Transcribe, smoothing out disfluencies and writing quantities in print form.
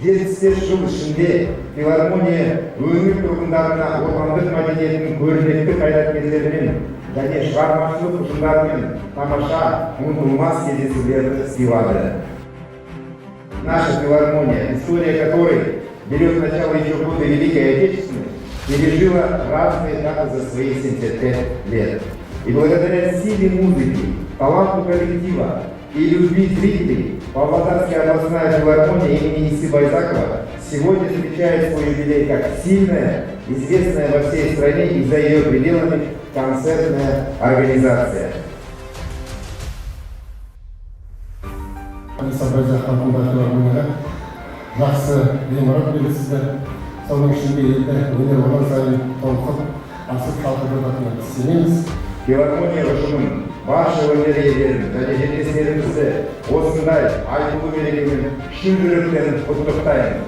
75 жыл ішінде филармония өңір тұрғындарына отандық мәдениеттің көрнекті қайраткерлерімен және шығармашылық ұжымдарымен тамаша, ұмытылмас кездесулерді сыйлады. Наша филармония, история которой берет начало еще в годы Великой Отечественной, пережила разные этапы за свои 75 лет. И благодаря силе музыки, таланту коллектива и любви зрителей, Павлодарская областная филармония имени Ниси Байзакова сегодня встречает свой юбилей как сильная, известная во всей стране и за ее пределами концертная организация. Ниса Байзақова атындағы филармонияға жақсы ғимарат бересіздер. Соның ішінде елді өнер одан сайын толқып, асып қалқып жататынына сенеміз. Филармония ұжымын, барша өнер иелерін және жерлестерімізді осындай айтулы мерекемен шын жүректен құттықтаймын.